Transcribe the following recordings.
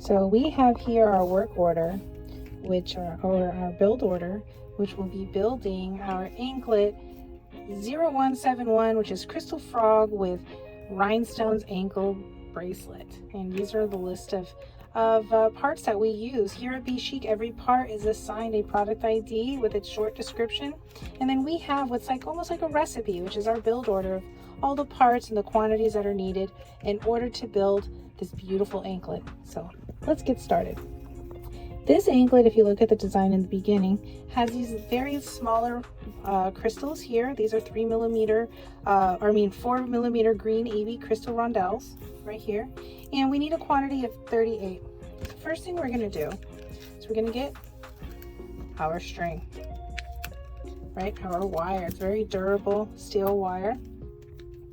So we have here our work order, which are, or our build order, which will be building our Anklet 0171, which is Crystal Frog with Rhinestone's ankle bracelet. And these are the list of parts that we use. Here at BeSheek, every part is assigned a product ID with its short description. And then we have what's like almost like a recipe, which is our build order of all the parts and the quantities that are needed in order to build this beautiful anklet. So let's get started. This anklet, if you look at the design in the beginning, has these very smaller crystals here. These are 4 millimeter green AB crystal rondelles right here. And we need a quantity of 38. The first thing we're gonna do is we're gonna get our string, right? Our wire, it's very durable steel wire,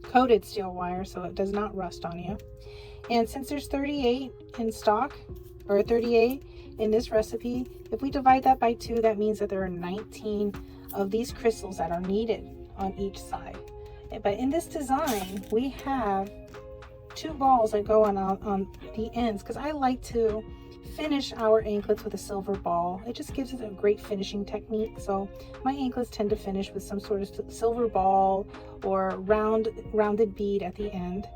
coated steel wire, so it does not rust on you. And since there's 38 in stock, or 38 in this recipe, if we divide that by 2, that means that there are 19 of these crystals that are needed on each side. But in this design, we have 2 balls that go on the ends, because I like to finish our anklets with a silver ball. It just gives it a great finishing technique. So my anklets tend to finish with some sort of silver ball or rounded bead at the end.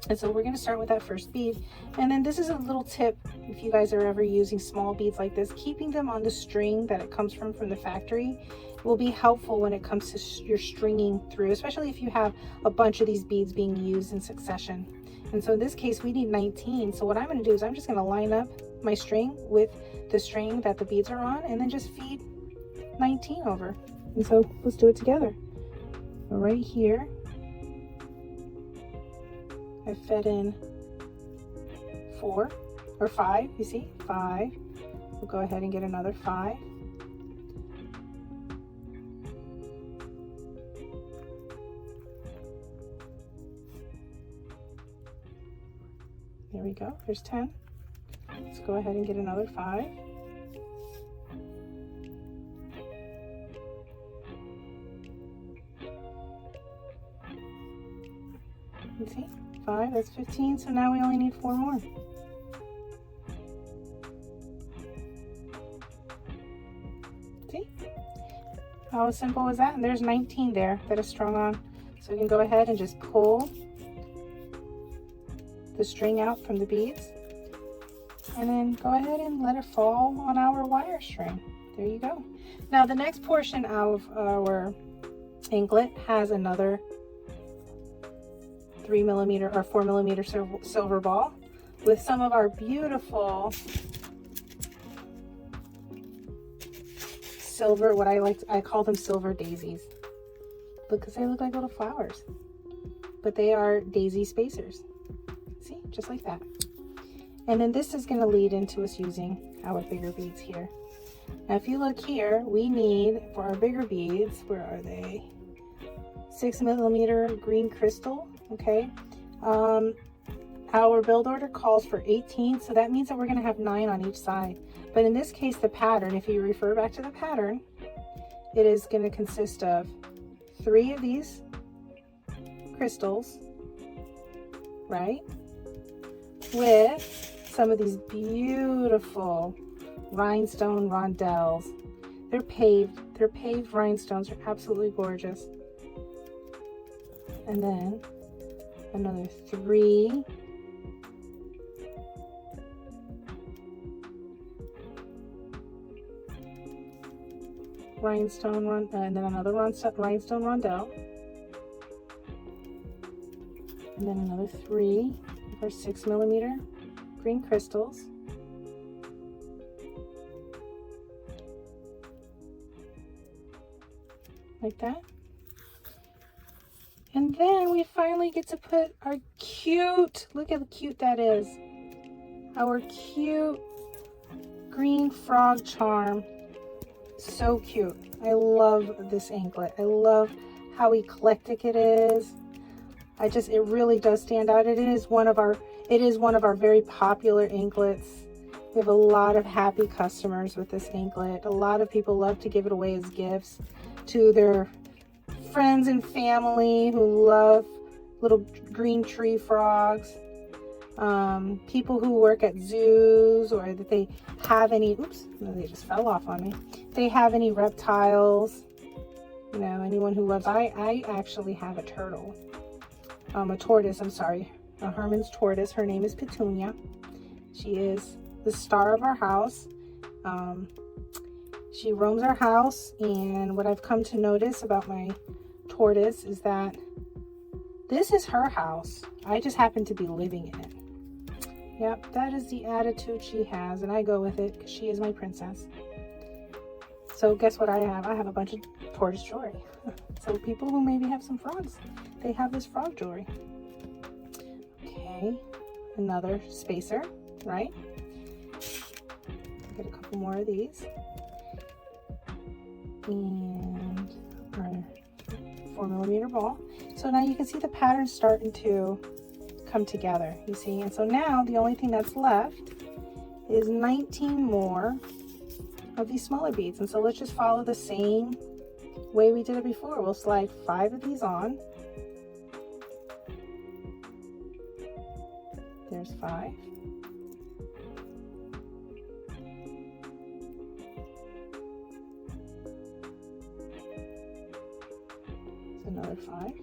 And so we're going to start with that first bead. And then this is a little tip, if you guys are ever using small beads like this, keeping them on the string that it comes from the factory will be helpful when it comes to your stringing through, especially if you have a bunch of these beads being used in succession. And so in this case, we need 19. So what I'm going to do is I'm just going to line up my string with the string that the beads are on, and then just feed 19 over. And so let's do it together. Right here, I fed in 4 or 5, you see, 5. We'll go ahead and get another 5. There we go, there's 10. Let's go ahead and get another 5. You see, 5, that's 15, so now we only need 4 more. See? How simple is that? And there's 19 there that is strung on. So we can go ahead and just pull the string out from the beads, and then go ahead and let it fall on our wire string. There you go. Now the next portion of our anklet has another 3 millimeter or 4 millimeter silver ball with some of our beautiful silver, I call them silver daisies, because they look like little flowers, but they are daisy spacers. See, just like that. And then this is going to lead into us using our bigger beads here. Now if you look here, we need, for our bigger beads, where are they? 6 millimeter green crystal. Okay, our build order calls for 18, so that means that we're going to have 9 on each side. But in this case, the pattern, if you refer back to the pattern, it is going to consist of 3 of these crystals, right, with some of these beautiful rhinestone rondelles. They're paved rhinestones. They're absolutely gorgeous. And then another 3 rhinestone and then another rhinestone rondelle, and then another 3 of our 6 millimeter green crystals, like that. And then we finally get to put our cute, look how cute that is, our cute green frog charm. So cute. I love this anklet. I love how eclectic it is. It really does stand out. It is one of our very popular anklets. We have a lot of happy customers with this anklet. A lot of people love to give it away as gifts to their friends and family who love little green tree frogs. people who work at zoos, or that they have any, oops, no, they just fell off on me. They have any reptiles, you know, anyone who loves, I actually have a turtle, a tortoise, I'm sorry, a Herman's tortoise. Her name is Petunia. She is the star of our house. She roams our house, and what I've come to notice about my tortoise is that this is her house. I just happen to be living in it. Yep, that is the attitude she has, and I go with it because she is my princess. So guess what I have? I have a bunch of tortoise jewelry. So people who maybe have some frogs, they have this frog jewelry. Okay, another spacer, right? Get a couple more of these. And our 4mm ball. So now you can see the pattern starting to come together, you see. And so now the only thing that's left is 19 more of these smaller beads. And so let's just follow the same way we did it before. We'll slide 5 of these on. There's 5. Another 5.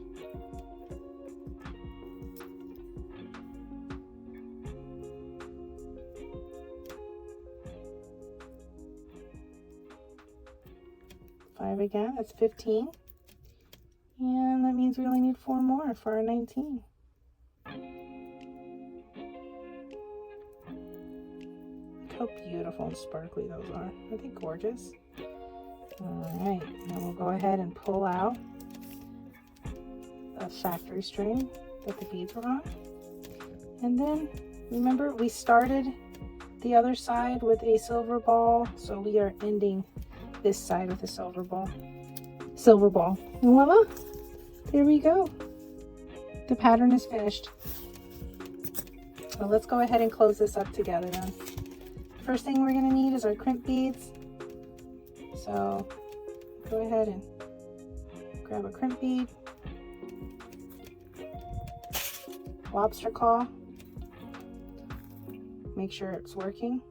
Again, that's 15. And that means we only need 4 more for our 19. Look how beautiful and sparkly those are. Aren't they gorgeous? Alright, now we'll go ahead and pull out a factory string that the beads were on. And then remember, we started the other side with a silver ball, so we are ending this side with a silver ball. And voila, there we go. The pattern is finished. So let's go ahead and close this up together then. First thing we're going to need is our crimp beads. So go ahead and grab a crimp bead, lobster claw, make sure it's working.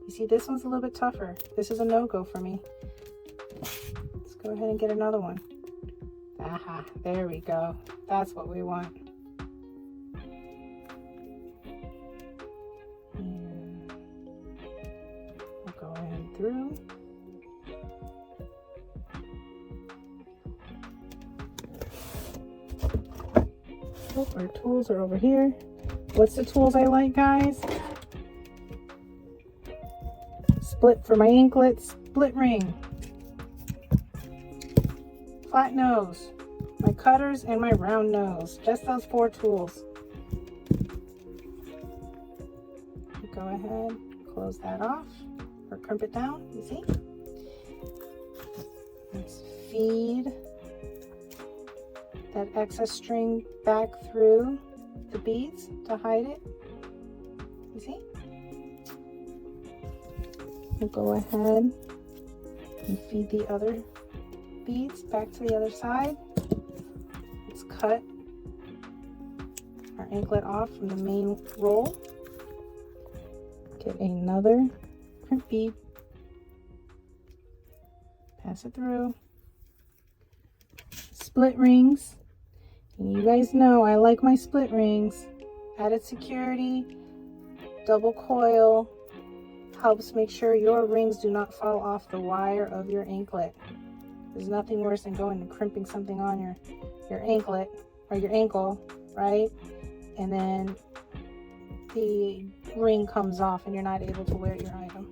You see, this one's a little bit tougher. This is a no-go for me. Let's go ahead and get another one. Aha, there we go. That's what we want. And we'll go ahead through. Oh, our tools are over here. What's the tools I like, guys? Split for my anklet, split ring, flat nose, my cutters, and my round nose. Just those 4 tools. Go ahead, close that off, or crimp it down, you see? Let's feed that excess string back through the beads to hide it, you see? We'll go ahead and feed the other beads back to the other side. Let's cut our anklet off from the main roll. Get another crimp bead, pass it through. Split rings, and you guys know I like my split rings. Added security, double coil, helps make sure your rings do not fall off the wire of your anklet. There's nothing worse than going and crimping something on your anklet or your ankle, right? And then the ring comes off and you're not able to wear your item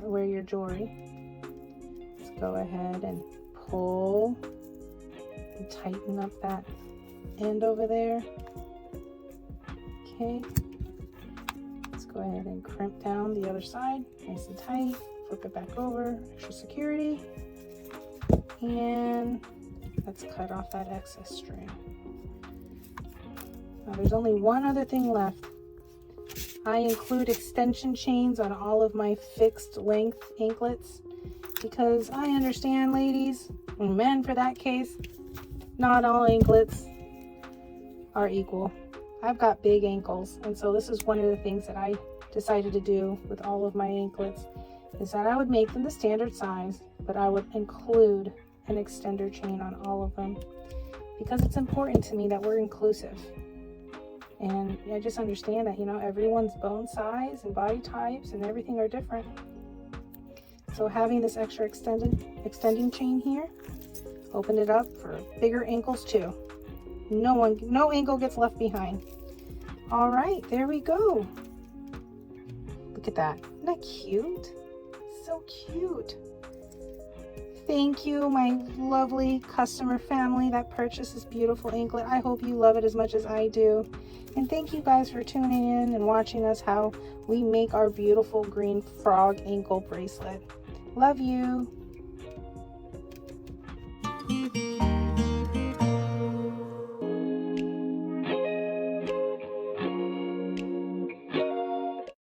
or wear your jewelry. Let's go ahead and pull and tighten up that end over there. Okay. Go ahead and crimp down the other side nice and tight, flip it back over, extra security, and let's cut off that excess string. Now there's only one other thing left. I include extension chains on all of my fixed length anklets because I understand, ladies, and men for that case, not all anklets are equal. I've got big ankles, and so this is one of the things that I decided to do with all of my anklets, is that I would make them the standard size, but I would include an extender chain on all of them, because it's important to me that we're inclusive. And I just understand that, you know, everyone's bone size and body types and everything are different. So having this extra extending chain here opened it up for bigger ankles too. No ankle gets left behind. All right, there we go. Look at that. Isn't that cute? So cute. Thank you, my lovely customer family that purchased this beautiful anklet. I hope you love it as much as I do. And thank you guys for tuning in and watching us how we make our beautiful green frog ankle bracelet. Love you.